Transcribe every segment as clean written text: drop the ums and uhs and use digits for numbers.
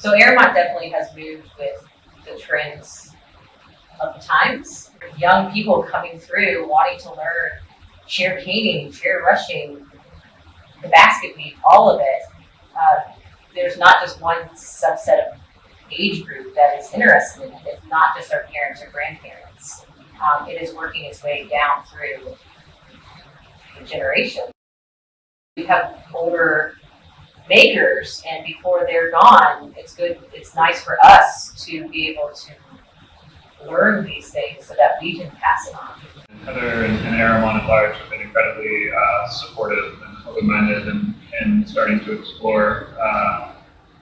So ARROWMONT definitely has moved with the trends of the times. Young people coming through wanting to learn shear caning, shear rushing, the basket weave, all of it. There's not just one subset of age group that is interested in it. It's not just our parents or grandparents. It is working its way down through the generation. We have older makers, and before they're gone, it's nice for us to be able to learn these things so that we can pass it on. Heather and ARROWMONT at large have been incredibly supportive and open-minded and starting to explore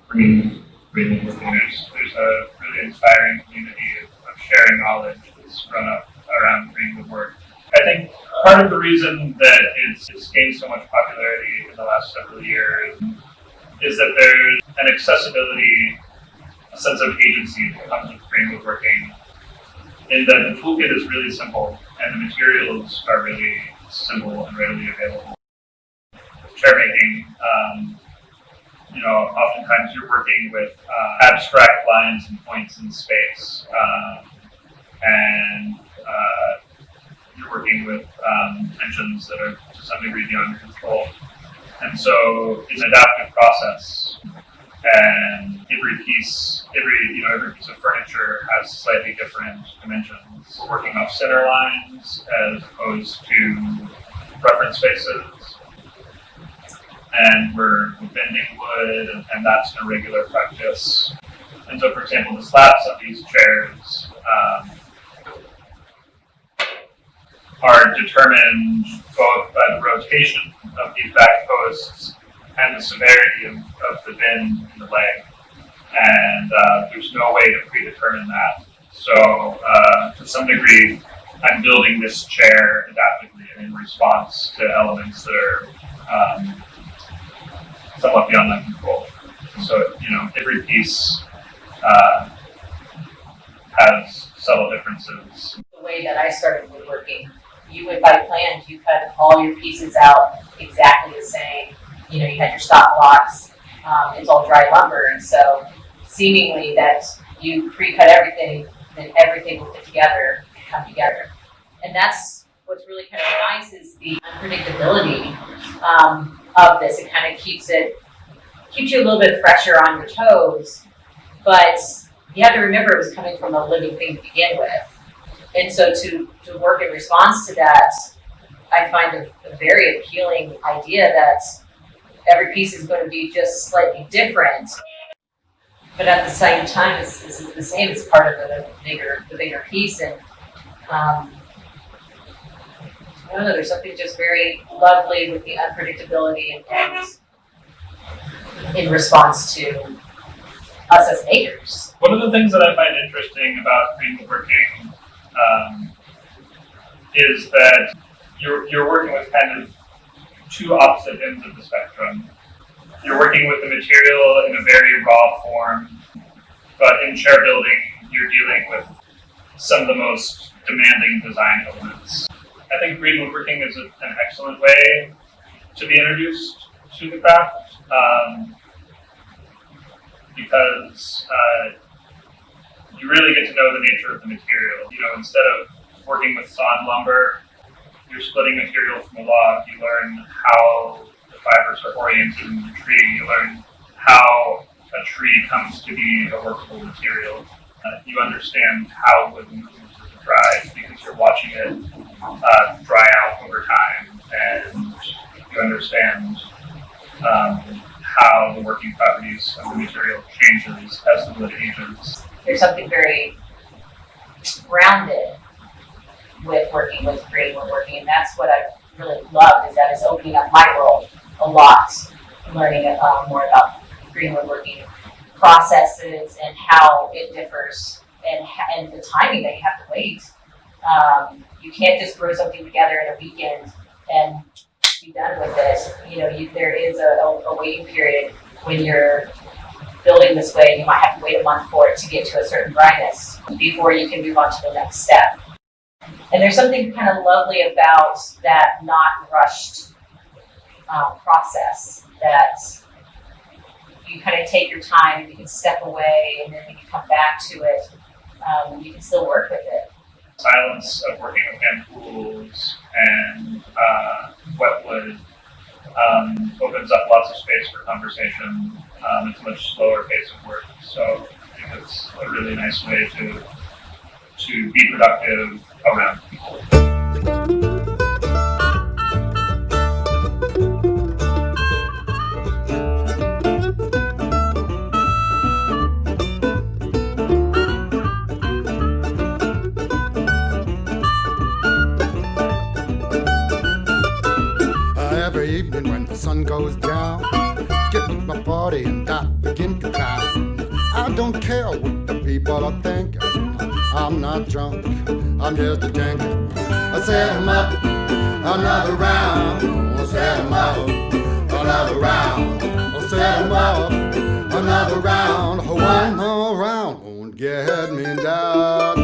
bringing woodworking. There's a really inspiring community of sharing knowledge that's grown up around green woodwork. I think part of the reason that it's gained so much popularity in the last several years is that there's an accessibility, a sense of agency that comes with green woodworking, in that the toolkit is really simple and the materials are really simple and readily available. Chair making, oftentimes you're working with abstract lines and points in space, and you're working with tensions that are to some degree beyond your control. And so it's an adaptive process, and every piece of furniture has slightly different dimensions. We're working off center lines as opposed to reference faces, and we're bending wood, and that's an irregular practice. And so, for example, the slats of these chairs are determined both by the rotation of these back posts and the severity of the bend in the leg. And there's no way to predetermine that. So to some degree, I'm building this chair adaptively and in response to elements that are somewhat beyond my control. So, every piece has subtle differences. The way that I started woodworking, you would by plan, you cut all your pieces out exactly the same. You had your stop blocks, it's all dry lumber, and so seemingly that you pre-cut everything, then everything will fit together and come together. And that's what's really kind of nice is the unpredictability of this. It kind of keeps you a little bit fresher on your toes, but you have to remember it was coming from a living thing to begin with. And so to work in response to that, I find a very appealing idea that every piece is going to be just slightly different, but at the same time, it's the same. It's part of the bigger piece, and I don't know. There's something just very lovely with the unpredictability and in response to us as makers. One of the things that I find interesting about green woodworking is that you're working with kind of two opposite ends of the spectrum. You're working with the material in a very raw form, but in chair building, you're dealing with some of the most demanding design elements. I think green woodworking is an excellent way to be introduced to the craft, because you really get to know the nature of the material. Instead of working with sawn lumber, you're splitting material from a log. You learn how the fibers are oriented in the tree. You learn how a tree comes to be a workable material. You understand how wood moves as it dries because you're watching it dry out over time, and you understand how the working properties of the material changes as the wood ages. There's something very grounded with working with green woodworking, and that's what I've really loved, is that it's opening up my world a lot, learning more about green woodworking processes and how it differs, and the timing that you have to wait. You can't just throw something together in a weekend and be done with it. There is a waiting period when you're building this way. You might have to wait a month for it to get to a certain dryness before you can move on to the next step. And there's something kind of lovely about that not rushed process that you kind of take your time, you can step away, and then when you come back to it, you can still work with it. Silence of working with hand tools and wetwood opens up lots of space for conversation. It's a much slower pace of work, so I think it's a really nice way to be productive around people. Every evening when the sun goes down, get with my party and I begin to clown. I don't care what the people are thinking. I'm not drunk, I'm just a drinking. I set 'em up, another round. I set 'em up, another round. I set 'em up, another round. One more round won't get me down.